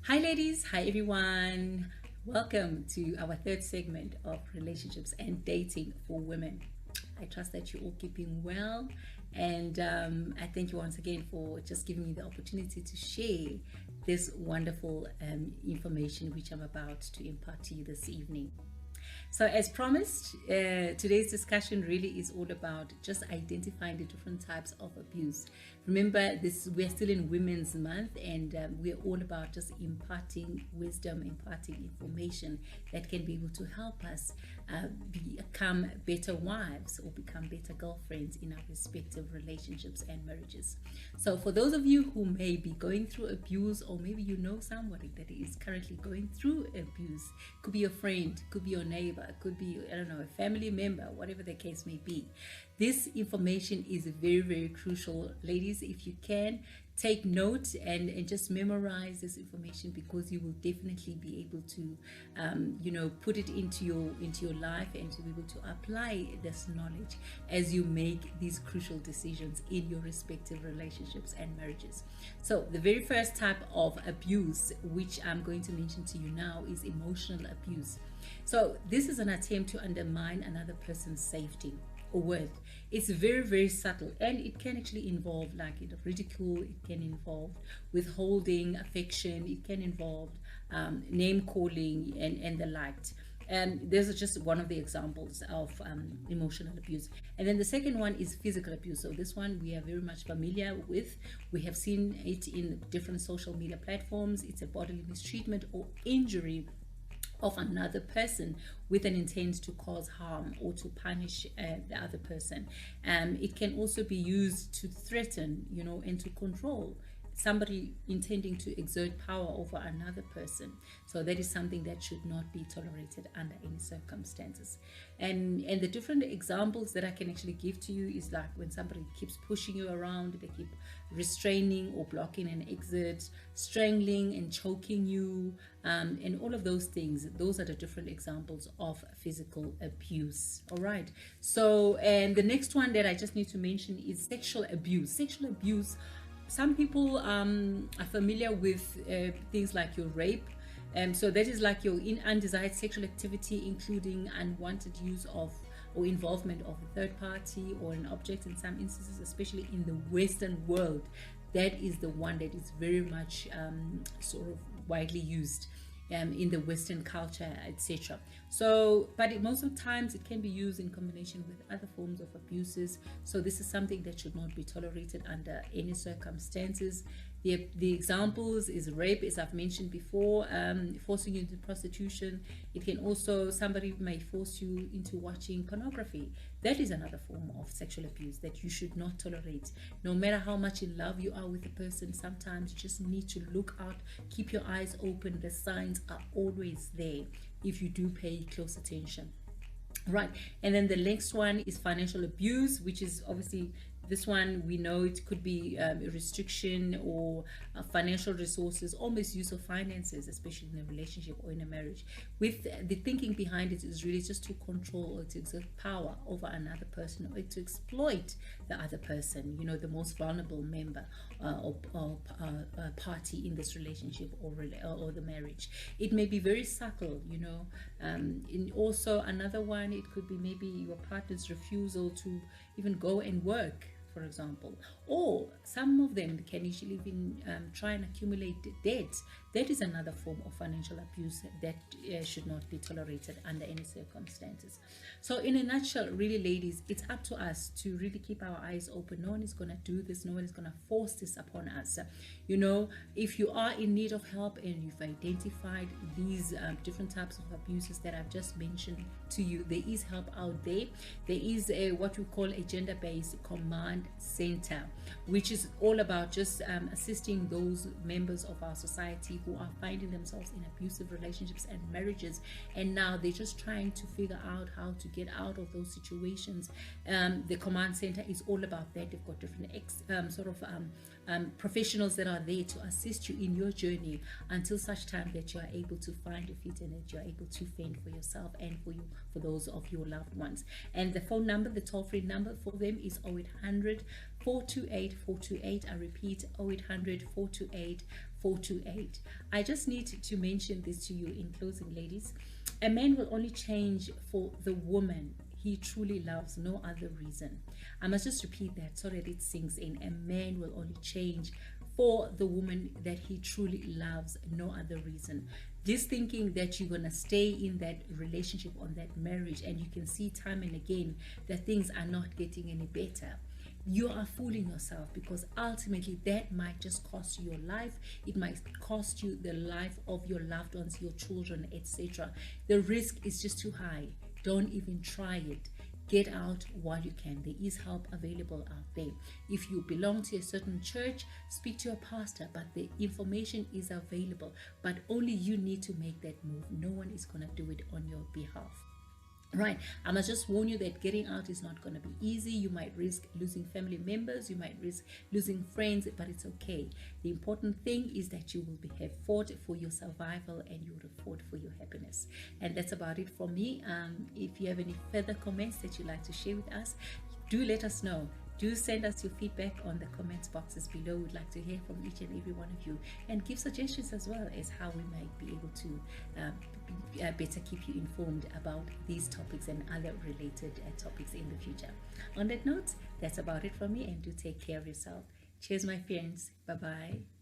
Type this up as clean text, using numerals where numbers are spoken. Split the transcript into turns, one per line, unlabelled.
Hi ladies, hi everyone. Welcome to our third segment of relationships and dating for women. I trust that you're all keeping well, and I thank you once again for just giving me the opportunity to share this wonderful information which I'm about to impart to you this evening. So, as promised, today's discussion really is all about just identifying the different types of abuse. Remember, this we're still in Women's Month, and we're all about just imparting wisdom, imparting information that can be able to help us become better wives or become better girlfriends in our respective relationships and marriages. So, for those of you who may be going through abuse, or maybe you know somebody that is currently going through abuse, could be your friend, could be your neighbor, could be, I don't know, a family member, whatever the case may be. This information is very, very crucial. Ladies, if you can, take note and just memorize this information, because you will definitely be able to put it into your life and to be able to apply this knowledge as you make these crucial decisions in your respective relationships and marriages. So the very first type of abuse which I'm going to mention to you now is emotional abuse. So this is an attempt to undermine another person's safety or worth. It's very, very subtle, and it can actually involve ridicule. It can involve withholding affection. It can involve name calling and the like. And this is just one of the examples of emotional abuse. And then the second one is physical abuse. So this one we are very much familiar with. We have seen it in different social media platforms. It's a bodily mistreatment or injury of another person with an intent to cause harm or to punish the other person. It can also be used to threaten, and to control somebody, intending to exert power over another person. So that is something that should not be tolerated under any circumstances. And the different examples that I can actually give to you is like when somebody keeps pushing you around, they keep restraining or blocking an exit, strangling and choking you, and all of those things. Those are the different examples of physical abuse. All right. So, and the next one that I just need to mention is sexual abuse. Sexual abuse, some people are familiar with things like your rape. So that is like your undesired sexual activity, including unwanted use of or involvement of a third party or an object. In some instances, especially in the Western world, that is the one that is very much sort of widely used in the Western culture, etc. So, but most of the times it can be used in combination with other forms of abuses. So this is something that should not be tolerated under any circumstances. The examples is rape, as I've mentioned before, forcing you into prostitution. It can also, somebody may force you into watching pornography. That is another form of sexual abuse that you should not tolerate. No matter how much in love you are with a person, sometimes you just need to look out, keep your eyes open. The signs are always there if you do pay close attention. Right. And then the next one is financial abuse, which is obviously, this one we know it could be a restriction or financial resources, or misuse of finances, especially in a relationship or in a marriage. With the thinking behind it is really just to control or to exert power over another person, or to exploit the other person, the most vulnerable member or party in this relationship or the marriage. It may be very subtle, and also another one, it could be maybe your partner's refusal to even go and work, for example, or some of them can actually even try and accumulate debt. That is another form of financial abuse that should not be tolerated under any circumstances. So in a nutshell, really ladies, it's up to us to really keep our eyes open. No one is going to do this. No one is going to force this upon us. If you are in need of help and you've identified these different types of abuses that I've just mentioned to you, there is help out there. There is what we call a gender-based command center, which is all about just assisting those members of our society who are finding themselves in abusive relationships and marriages, and now they're just trying to figure out how to get out of those situations. The command center is all about that. They've got different professionals that are there to assist you in your journey until such time that you are able to find your feet and that you are able to fend for yourself and for those of your loved ones. And the phone number, the toll-free number for them is 0800 428 428. I repeat, 0800 428 428. I just need to mention this to you in closing, ladies. A man will only change for the woman he truly loves, no other reason. I must just repeat that so that it sinks in. A man will only change for the woman that he truly loves, no other reason. This thinking that you're gonna stay in that relationship, on that marriage, and you can see time and again that things are not getting any better, you are fooling yourself, because ultimately that might just cost you your life. It might cost you the life of your loved ones, your children, etc. The risk is just too high. Don't even try it. Get out while you can. There is help available out there. If you belong to a certain church, speak to your pastor, but the information is available. But only you need to make that move. No one is going to do it on your behalf. Right, I must just warn you that getting out is not going to be easy. You might risk losing family members, you might risk losing friends, but it's okay. The important thing is that you will have fought for your survival, and you would have fought for your happiness. And that's about it from me. If you have any further comments that you'd like to share with us, do let us know. Do send us your feedback on the comments boxes below. We'd like to hear from each and every one of you, and give suggestions as well as how we might be able to better keep you informed about these topics and other related topics in the future. On that note, that's about it from me, and do take care of yourself. Cheers, my friends. Bye-bye.